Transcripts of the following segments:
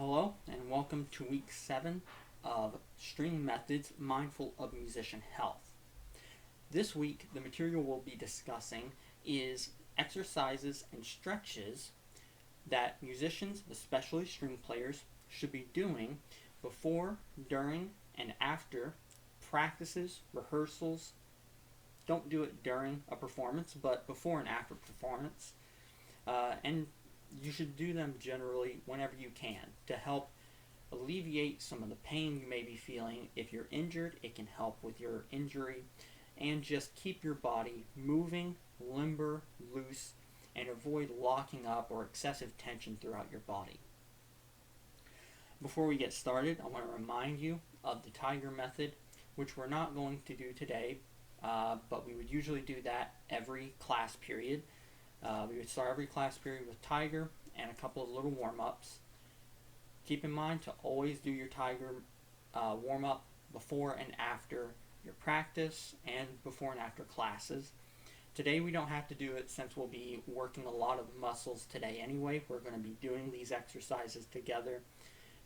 Hello and welcome to week 7 of String Methods Mindful of Musician Health. This week, the material we'll be discussing is exercises and stretches that musicians, especially string players, should be doing before, during, and after practices, rehearsals. Don't do it during a performance, but before and after performance. And you should do them generally whenever you can to help alleviate some of the pain you may be feeling. If you're injured, it can help with your injury, and just keep your body moving, limber, loose, and avoid locking up or excessive tension throughout your body. Before we get started, I want to remind you of the Tiger method, which we're not going to do today, but we would usually do that every class period. We would start every class period with Tiger and a couple of little warm-ups. Keep in mind to always do your Tiger warm-up before and after your practice and before and after classes. Today we don't have to do it since we'll be working a lot of muscles today anyway. We're going to be doing these exercises together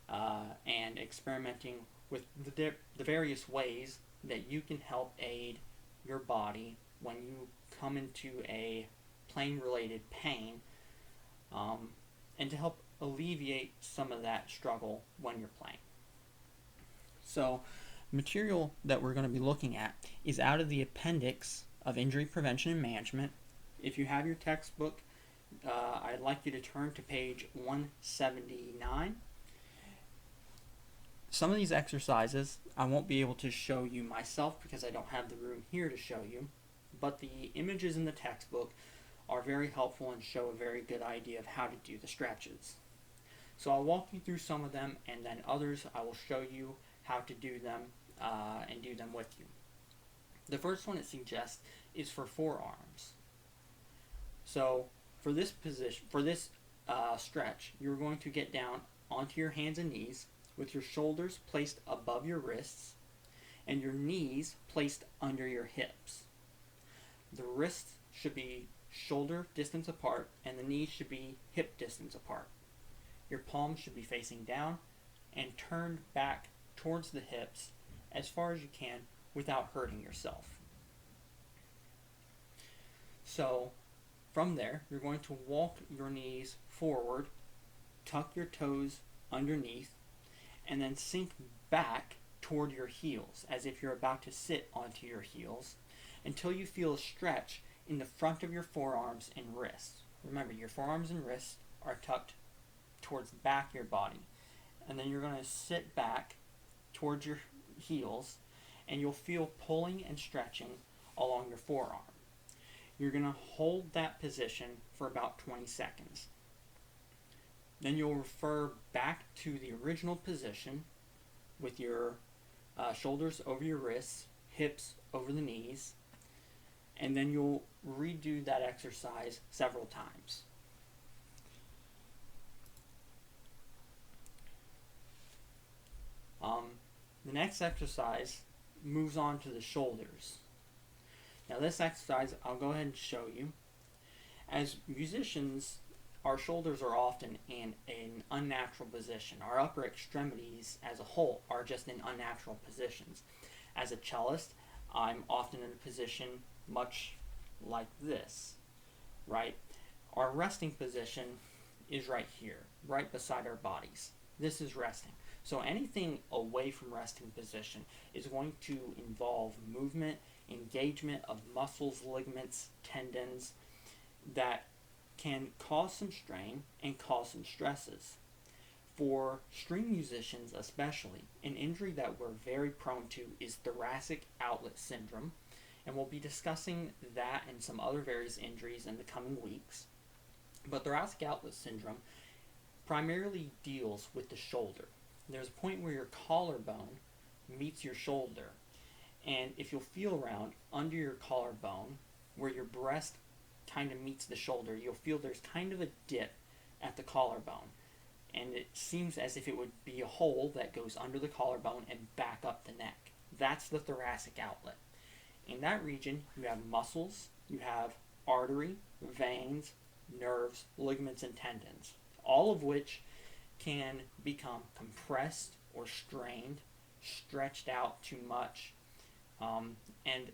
and experimenting with the various ways that you can help aid your body when you come into a playing related pain, and to help alleviate some of that struggle when you're playing. So material that we're going to be looking at is out of the appendix of Injury Prevention and Management. If you have your textbook, I'd like you to turn to page 179. Some of these exercises I won't be able to show you myself because I don't have the room here to show you, but the images in the textbook are very helpful and show a very good idea of how to do the stretches. So I'll walk you through some of them, and then others I will show you how to do them and do them with you. The first one it suggests is for forearms. So for this position, for this stretch, you're going to get down onto your hands and knees with your shoulders placed above your wrists and your knees placed under your hips. The wrists should be shoulder distance apart and the knees should be hip distance apart. Your palms should be facing down and turned back towards the hips as far as you can without hurting yourself. So from there, you're going to walk your knees forward, tuck your toes underneath, and then sink back toward your heels as if you're about to sit onto your heels until you feel a stretch in the front of your forearms and wrists. Remember, your forearms and wrists are tucked towards the back of your body. And then you're going to sit back towards your heels, and you'll feel pulling and stretching along your forearm. You're going to hold that position for about 20 seconds. Then you'll refer back to the original position with your shoulders over your wrists, hips over the knees, and then you'll redo that exercise several times. The next exercise moves on to the shoulders. Now this exercise I'll go ahead and show you. As musicians, our shoulders are often in an unnatural position. Our upper extremities as a whole are just in unnatural positions. As a cellist, I'm often in a position much like this, right? Our resting position is right here, right beside our bodies. This is resting. So anything away from resting position is going to involve movement, engagement of muscles, ligaments, tendons that can cause some strain and cause some stresses. For string musicians especially, an injury that we're very prone to is thoracic outlet syndrome, and we'll be discussing that and some other various injuries in the coming weeks. But thoracic outlet syndrome primarily deals with the shoulder. There's a point where your collarbone meets your shoulder, and if you'll feel around under your collarbone where your breast kind of meets the shoulder, you'll feel there's kind of a dip at the collarbone, and it seems as if it would be a hole that goes under the collarbone and back up the neck. That's the thoracic outlet. In that region, you have muscles, you have artery, veins, nerves, ligaments, and tendons, all of which can become compressed or strained, stretched out too much, and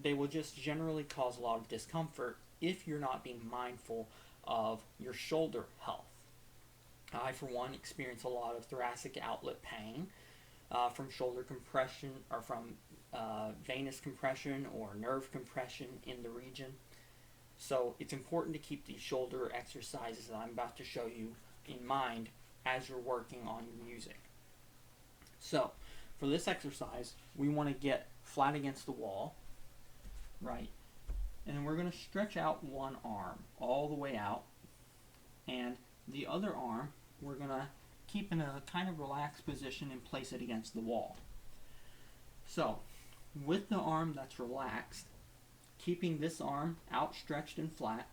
they will just generally cause a lot of discomfort if you're not being mindful of your shoulder health. I, for one, experience a lot of thoracic outlet pain from shoulder compression or from venous compression or nerve compression in the region. So it's important to keep these shoulder exercises that I'm about to show you in mind as you're working on your music. So for this exercise, we want to get flat against the wall, right? And we're going to stretch out one arm all the way out, and the other arm we're going to keep in a kind of relaxed position and place it against the wall. So with the arm that's relaxed, keeping this arm outstretched and flat,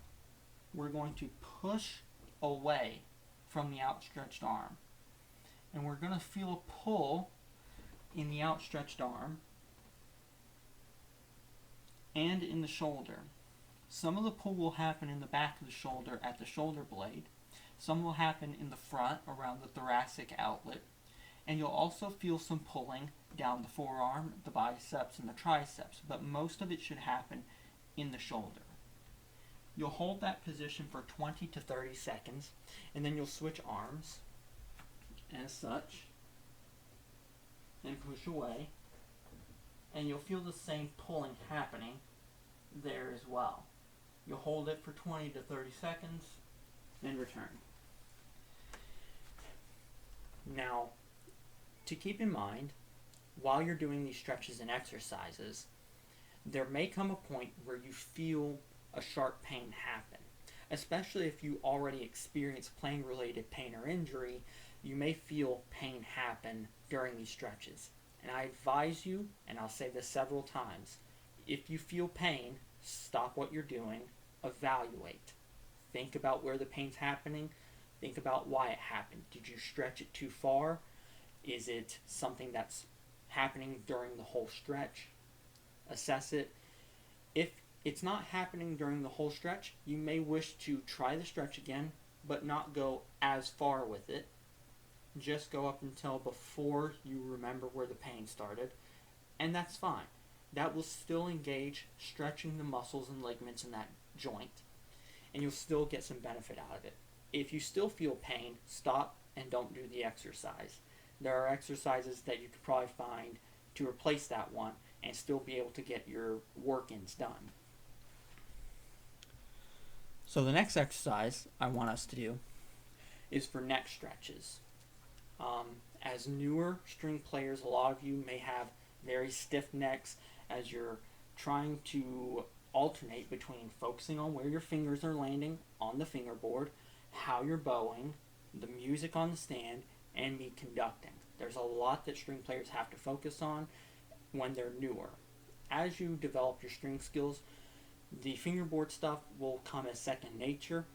we're going to push away from the outstretched arm. And we're going to feel a pull in the outstretched arm and in the shoulder. Some of the pull will happen in the back of the shoulder at the shoulder blade. Some will happen in the front around the thoracic outlet. And you'll also feel some pulling down the forearm, the biceps, and the triceps, but most of it should happen in the shoulder. You'll hold that position for 20 to 30 seconds, and then you'll switch arms as such, and push away, and you'll feel the same pulling happening there as well. You'll hold it for 20 to 30 seconds, then return. Now, to keep in mind, while you're doing these stretches and exercises, there may come a point where you feel a sharp pain happen. Especially if you already experience playing related pain or injury, you may feel pain happen during these stretches. And I advise you, and I'll say this several times, if you feel pain, stop what you're doing, evaluate. Think about where the pain's happening, think about why it happened. Did you stretch it too far? Is it something that's happening during the whole stretch? Assess it. If it's not happening during the whole stretch, you may wish to try the stretch again, but not go as far with it. Just go up until before you remember where the pain started, and that's fine. That will still engage stretching the muscles and ligaments in that joint, and you'll still get some benefit out of it. If you still feel pain, stop and don't do the exercise. There are exercises that you could probably find to replace that one and still be able to get your work-ins done. So the next exercise I want us to do is for neck stretches. As newer string players, a lot of you may have very stiff necks as you're trying to alternate between focusing on where your fingers are landing on the fingerboard, how you're bowing, the music on the stand, and me conducting. There's a lot that string players have to focus on when they're newer. As you develop your string skills, the fingerboard stuff will come as second nature,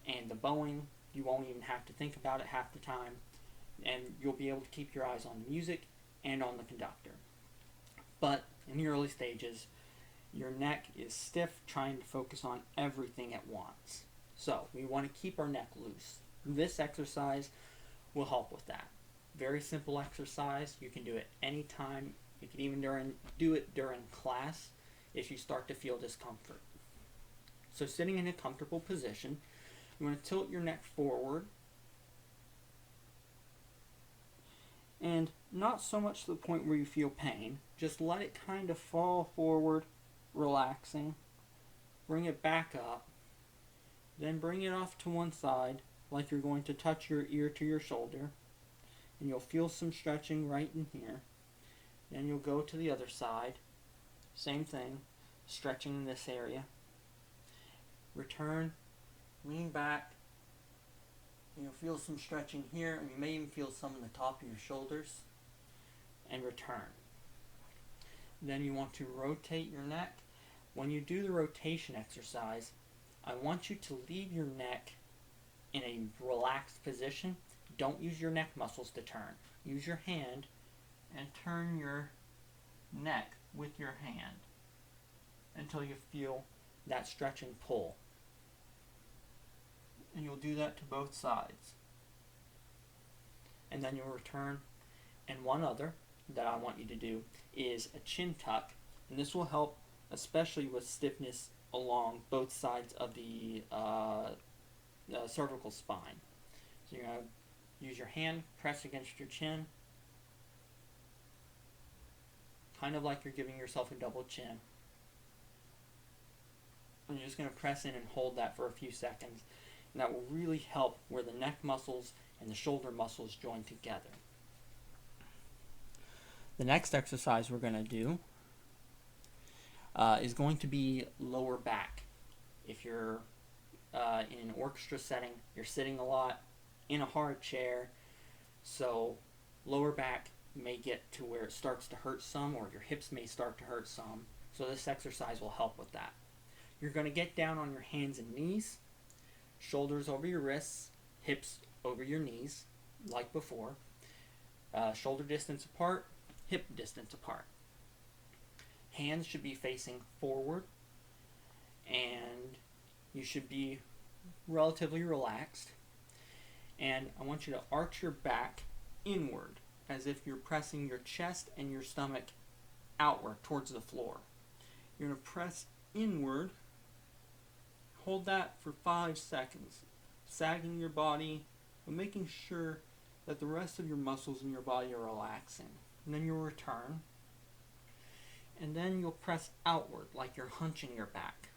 and the bowing, you won't even have to think about it half the time, and you'll be able to keep your eyes on the music and on the conductor. But in the early stages, your neck is stiff trying to focus on everything at once. So we want to keep our neck loose. This exercise will help with that. Very simple exercise. You can do it anytime. You can even do it during class if you start to feel discomfort. So sitting in a comfortable position, you want to tilt your neck forward, and not so much to the point where you feel pain. Just let it kind of fall forward, relaxing. Bring it back up. Then bring it off to one side like you're going to touch your ear to your shoulder. And you'll feel some stretching right in here. Then you'll go to the other side. Same thing, stretching in this area. Return, lean back. You'll feel some stretching here, and you may even feel some in the top of your shoulders. And return. Then you want to rotate your neck. When you do the rotation exercise, I want you to leave your neck in a relaxed position. Don't use your neck muscles to turn. Use your hand and turn your neck with your hand until you feel that stretch and pull. And you'll do that to both sides. and then you'll return. And one other that I want you to do is a chin tuck, and this will help especially with stiffness along both sides of the cervical spine. So you're going to use your hand, press against your chin, kind of like you're giving yourself a double chin. And you're just going to press in and hold that for a few seconds, and that will really help where the neck muscles and the shoulder muscles join together. The next exercise we're going to do is going to be lower back. If you're in an orchestra setting, you're sitting a lot in a hard chair, so lower back may get to where it starts to hurt some, or your hips may start to hurt some. So this exercise will help with that. You're going to get down on your hands and knees, shoulders over your wrists, hips over your knees, like before, shoulder distance apart, hip distance apart. Hands should be facing forward, and you should be relatively relaxed. And I want you to arch your back inward, as if you're pressing your chest and your stomach outward towards the floor. You're going to press inward, hold that for 5 seconds, sagging your body, but making sure that the rest of your muscles in your body are relaxing. And then you'll return, and then you'll press outward like you're hunching your back,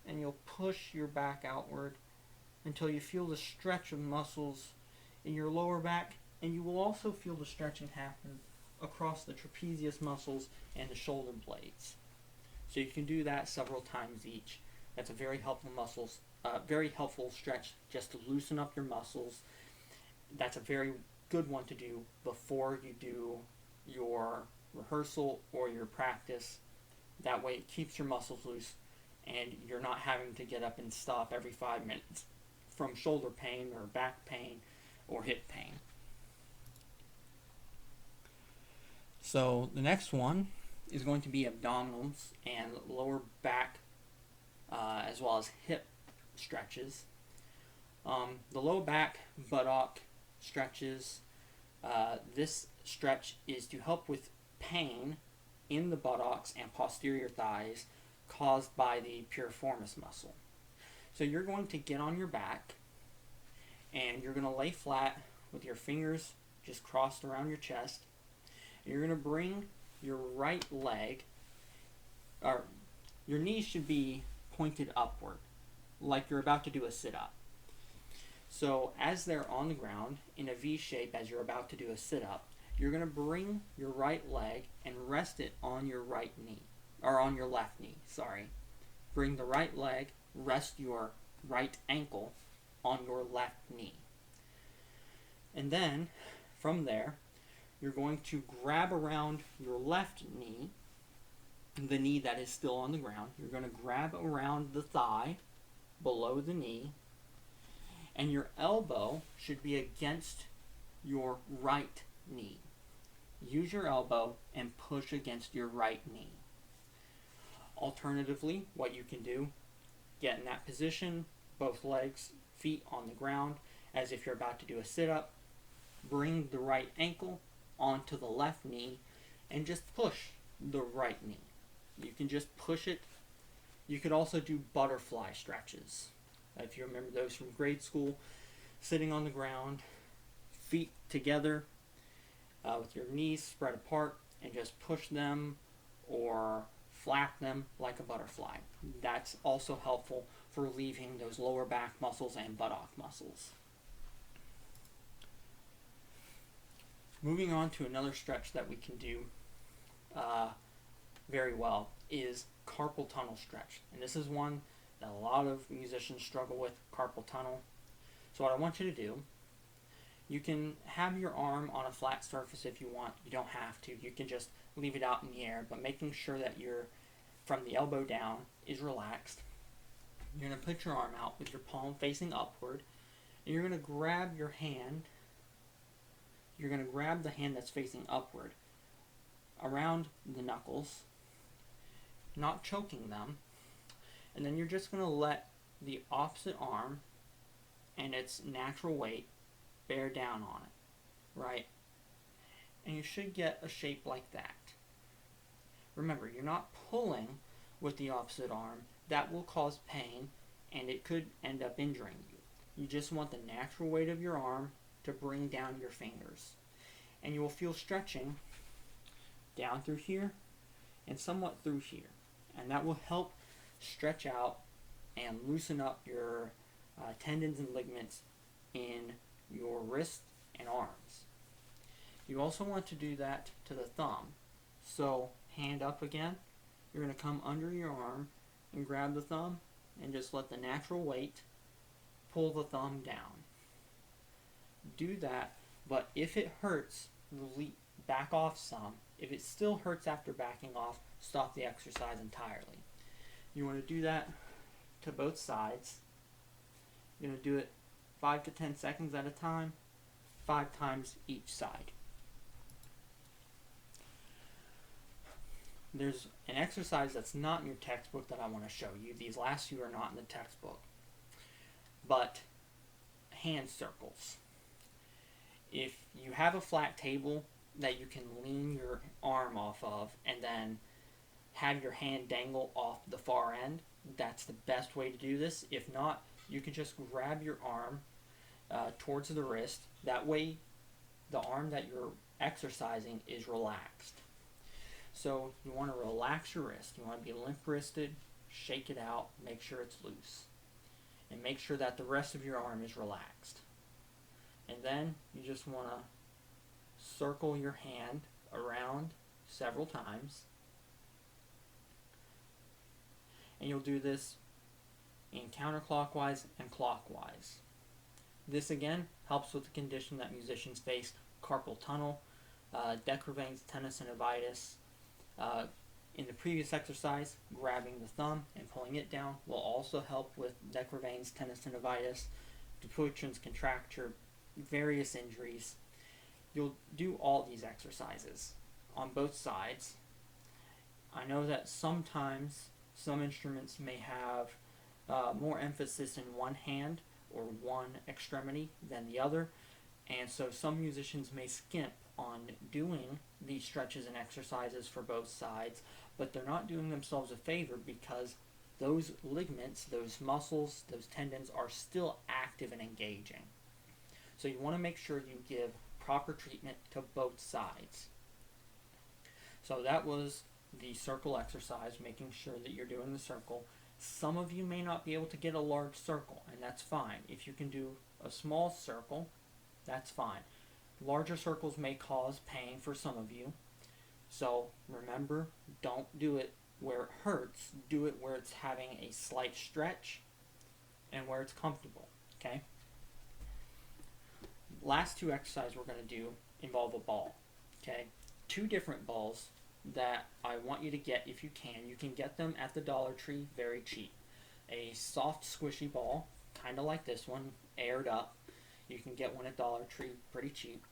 and you'll push your back outward until you feel the stretch of muscles in your lower back, and you will also feel the stretching happen across the trapezius muscles and the shoulder blades. So you can do that several times each. That's a very helpful stretch just to loosen up your muscles. That's a very good one to do before you do your rehearsal or your practice. That way it keeps your muscles loose, and you're not having to get up and stop every 5 minutes from shoulder pain or back pain or hip pain. So the next one is going to be abdominals and lower back as well as hip stretches. The low back buttock stretches, this stretch is to help with pain in the buttocks and posterior thighs caused by the piriformis muscle. So you're going to get on your back, and you're going to lay flat with your fingers just crossed around your chest. And you're going to bring your right leg, or your knees should be pointed upward, like you're about to do a sit-up. So as they're on the ground in a V shape as you're about to do a sit-up, you're going to bring your right leg and rest it on your right knee, or on your left knee, sorry. Bring the right leg, rest your right ankle on your left knee. And then, from there, you're going to grab around your left knee, the knee that is still on the ground. You're going to grab around the thigh below the knee, and your elbow should be against your right knee. Use your elbow and push against your right knee. Alternatively, what you can do, get in that position, both legs, feet on the ground, as if you're about to do a sit-up. Bring the right ankle onto the left knee and just push the right knee. You can just push it. You could also do butterfly stretches. If you remember those from grade school, sitting on the ground, feet together, with your knees spread apart, and just push them or flap them like a butterfly. That's also helpful for relieving those lower back muscles and buttock muscles. Moving on to another stretch that we can do very well is carpal tunnel stretch. And this is one that a lot of musicians struggle with, carpal tunnel. So what I want you to do, you can have your arm on a flat surface if you want. You don't have to. You can just leave it out in the air, but making sure that you're from the elbow down is relaxed. You're going to put your arm out with your palm facing upward, and you're going to grab your hand. You're going to grab the hand that's facing upward around the knuckles, not choking them, and then you're just going to let the opposite arm and its natural weight bear down on it. right? And you should get a shape like that. Remember, you're not pulling with the opposite arm. That will cause pain and it could end up injuring you. You just want the natural weight of your arm to bring down your fingers. And you will feel stretching down through here and somewhat through here. And that will help stretch out and loosen up your tendons and ligaments in your wrists and arms. You also want to do that to the thumb. So hand up again, you're going to come under your arm and grab the thumb and just let the natural weight pull the thumb down. Do that, but if it hurts, back off some. If it still hurts after backing off, stop the exercise entirely. You want to do that to both sides. You're going to do it 5 to 10 seconds at a time, 5 times each side. There's an exercise that's not in your textbook that I want to show you. These last few are not in the textbook. But hand circles. If you have a flat table that you can lean your arm off of and then have your hand dangle off the far end, that's the best way to do this. If not, you can just grab your arm towards the wrist. That way the arm that you're exercising is relaxed. So you want to relax your wrist. You want to be limp-wristed, shake it out, make sure it's loose. And make sure that the rest of your arm is relaxed. And then you just want to circle your hand around several times. And you'll do this in counterclockwise and clockwise. This again helps with the condition that musicians face, carpal tunnel, de Quervain's tendinopathitis. In the previous exercise, grabbing the thumb and pulling it down will also help with de Quervain's tendinopathitis, Dupuytren's contracture, various injuries. You'll do all these exercises on both sides. I know that sometimes some instruments may have more emphasis in one hand or one extremity than the other, and so some musicians may skimp on doing these stretches and exercises for both sides, but they're not doing themselves a favor because those ligaments, those muscles, those tendons are still active and engaging. So you want to make sure you give proper treatment to both sides. So that was the circle exercise, making sure that you're doing the circle. Some of you may not be able to get a large circle, and that's fine. If you can do a small circle, that's fine. Larger circles may cause pain for some of you. So remember, don't do it where it hurts. Do it where it's having a slight stretch and where it's comfortable. Okay? Last two exercises we're going to do involve a ball. Okay? 2 different balls that I want you to get if you can. You can get them at the Dollar Tree very cheap. A soft squishy ball, kind of like this one, aired up. You can get one at Dollar Tree pretty cheap.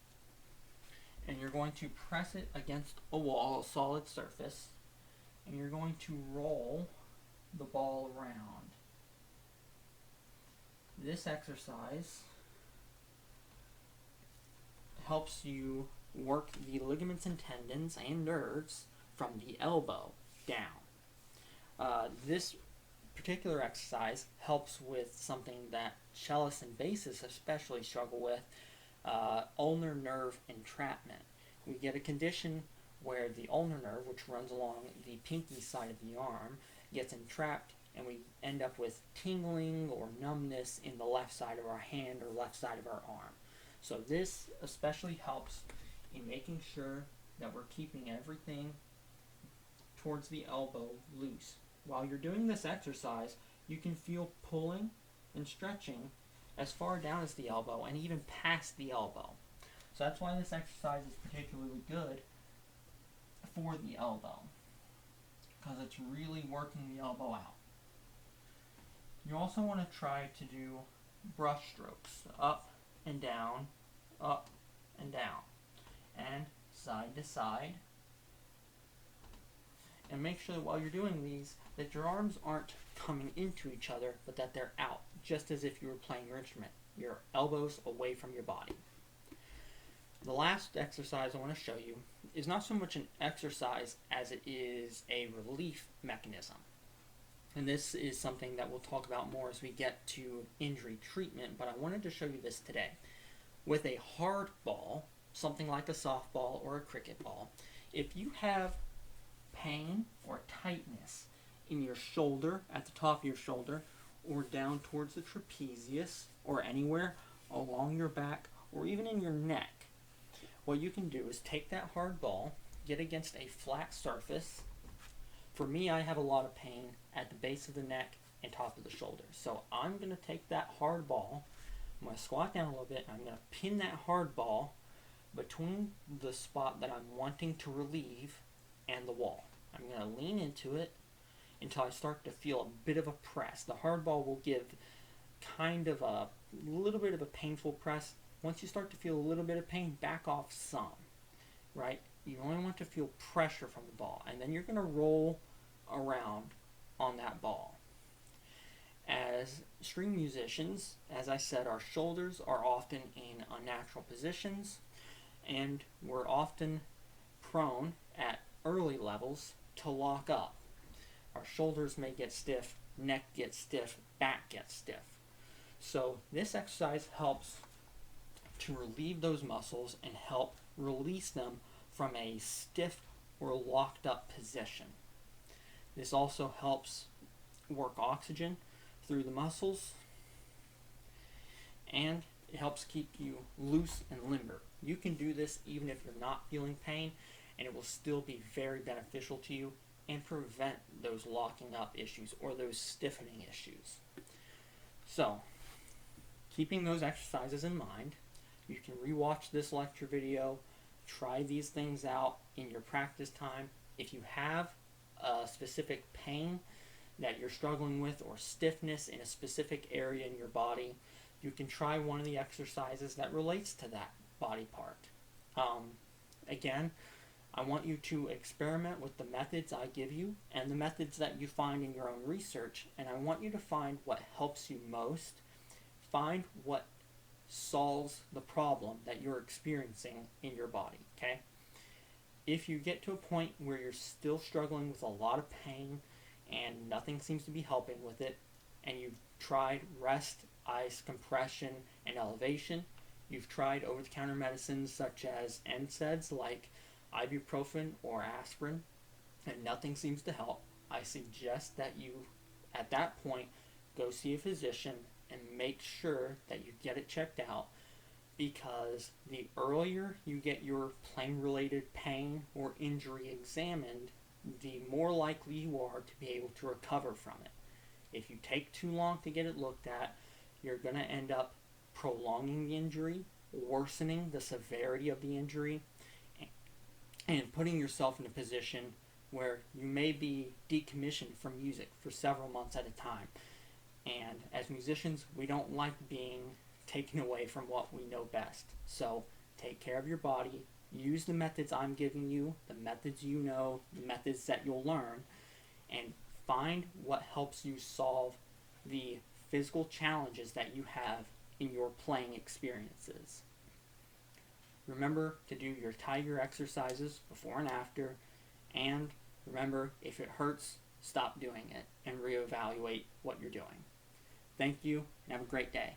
And you're going to press it against a wall, a solid surface, and you're going to roll the ball around. This exercise helps you work the ligaments and tendons and nerves from the elbow down. This particular exercise helps with something that cellists and bassists especially struggle with, ulnar nerve entrapment. We get a condition where the ulnar nerve, which runs along the pinky side of the arm, gets entrapped and we end up with tingling or numbness in the left side of our hand or left side of our arm. So this especially helps in making sure that we're keeping everything towards the elbow loose. While you're doing this exercise, you can feel pulling and stretching as far down as the elbow and even past the elbow. So that's why this exercise is particularly good for the elbow, because it's really working the elbow out. You also want to try to do brush strokes, up and down, and side to side. And make sure that while you're doing these, that your arms aren't coming into each other, but that they're out, just as if you were playing your instrument. Your elbows away from your body. The last exercise I want to show you is not so much an exercise as it is a relief mechanism. And this is something that we'll talk about more as we get to injury treatment, but I wanted to show you this today. With a hard ball, something like a softball or a cricket ball, if you have pain or tightness in your shoulder, at the top of your shoulder, or down towards the trapezius, or anywhere along your back, or even in your neck, what you can do is take that hard ball, get against a flat surface. For me, I have a lot of pain at the base of the neck and top of the shoulder. So I'm going to take that hard ball, I'm going to squat down a little bit, and I'm going to pin that hard ball between the spot that I'm wanting to relieve and the wall. I'm going to lean into it until I start to feel a bit of a press. The hard ball will give kind of a little bit of a painful press. Once you start to feel a little bit of pain, back off some, right? You only want to feel pressure from the ball, and then you're going to roll around on that ball. As string musicians, as I said, our shoulders are often in unnatural positions, and we're often prone at early levels to lock up. Our shoulders may get stiff, neck gets stiff, back gets stiff. So this exercise helps to relieve those muscles and help release them from a stiff or locked up position. This also helps work oxygen through the muscles, and it helps keep you loose and limber. You can do this even if you're not feeling pain, and it will still be very beneficial to you and prevent those locking up issues or those stiffening issues. So, keeping those exercises in mind, you can rewatch this lecture video, try these things out in your practice time. If you have a specific pain that you're struggling with or stiffness in a specific area in your body, you can try one of the exercises that relates to that body part. Again, I want you to experiment with the methods I give you and the methods that you find in your own research, and I want you to find what helps you most. Find what solves the problem that you're experiencing in your body, okay? If you get to a point where you're still struggling with a lot of pain and nothing seems to be helping with it, and you've tried rest, ice, compression, and elevation, you've tried over-the-counter medicines such as NSAIDs like ibuprofen or aspirin, and nothing seems to help, I suggest that you, at that point, go see a physician and make sure that you get it checked out, because the earlier you get your plane-related pain or injury examined, the more likely you are to be able to recover from it. If you take too long to get it looked at, you're going to end up prolonging the injury, worsening the severity of the injury, and putting yourself in a position where you may be decommissioned from music for several months at a time. And as musicians, we don't like being taken away from what we know best. So take care of your body, use the methods I'm giving you, the methods you know, the methods that you'll learn, and find what helps you solve the physical challenges that you have in your playing experiences. Remember to do your tiger exercises before and after, and remember, if it hurts, stop doing it and reevaluate what you're doing. Thank you, and have a great day.